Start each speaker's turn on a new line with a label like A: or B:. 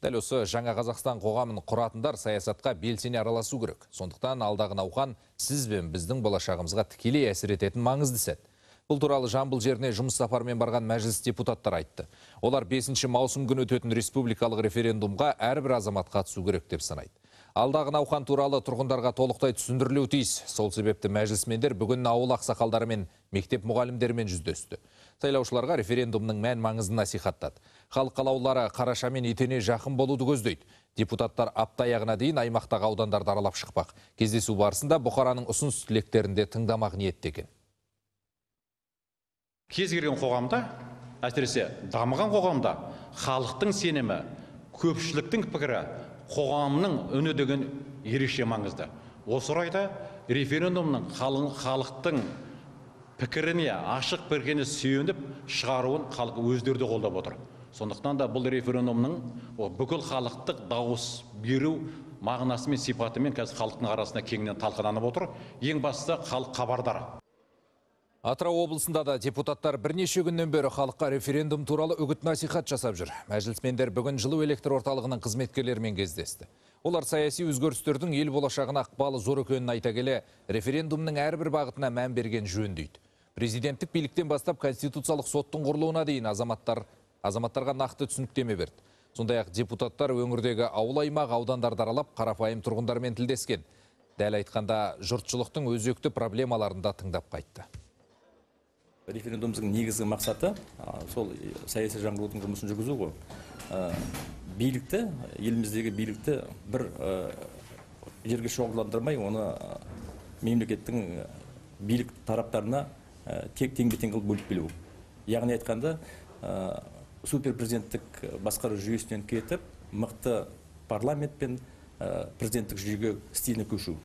A: Дәл осы жаңа Қазақстан қоғамын құратындар саясатқа белсене араласу керек. Сондықтан алдағы науқан сіз бен біздің болашағымызға тікелей әсер ететін маңызды сәт. Бұл туралы Жамбыл жеріне жұмыс сапарымен барған мәжіліс депутаттар айтты. Олар 5 маусым күні өтетін республикалық референдумға әрбір азамат қатысу керек деп санайды. Алдағы науқан туралы тұрғындарға толықтай түсіндірілуі тиіс. Сол себепті мәжілісмендер бүгін ауыл ақсақалдары мен мектеп мұғалімдерімен жүздесті. Сайлаушыларға референдумның мән маңызын насихаттады. Халық қалаулылары қараша мен етене жақын болуды көздейді. Депутаттар апта аяғына дейін аймақтағы аудандарды аралап шықпақ. Кездесу барысында бұқараның ұсыныс тілектерінде тыңдамақ ниетте екен.
B: Кез келген қоғамда, әсіресе дамыған қоғамда, халықтың сенімі, көпшіліктің пікірі, қоғамның үні деген ерекше маңызды. Осы орайда референдумның халықтың пікіріне, ашық пікіріне сүйеніп шығаруын халық өздері де қолдап отыр. Сондықтан да бұл референдумның бүкіл халықтық дауыс беру мағынасы мен сипатымен қазір халықтың арасында кеңінен талқыланып отыр. Ең бастысы халық хабардар.
A: Атырау облысында да депутаттар бірнеше күннен бері халыққа референдум туралы үгіт насихат жасап жүр. Мәжілісмендер бүгін жылу электр орталығының қызметкерлерімен кездесті. Олар саяси өзгерістердің ел болашағына ықпалы зор екенін айта келе, референдумның әрбір бағытына мән берген жөн дейді. Президенттік биліктен бастап конституциялық соттың құрылуына дейін азаматтарға нақты түсініктеме берді. Сондай-ақ депутаттар өңірдегі ауыл аймақ аудандарды аралап қарапайым тұрғындармен тілдескен. Дәл айтқанда жұртшылықтың өзекті проблемаларын да тыңдап қайтты.
C: Референдумның негізгі мақсаты сол саяси жаңғырудың жұмысын жүргізу ғой. Билікті, еліміздегі билікті бір жерге шоғырландырмай, оны мемлекеттің билік тараптарына тең-тең қылып бөліп беру. Яғни айтқанда, суперпрезиденттік басқару жүйесінен кетіп, мықты парламент пен президенттік жүйеге стильіне көшу.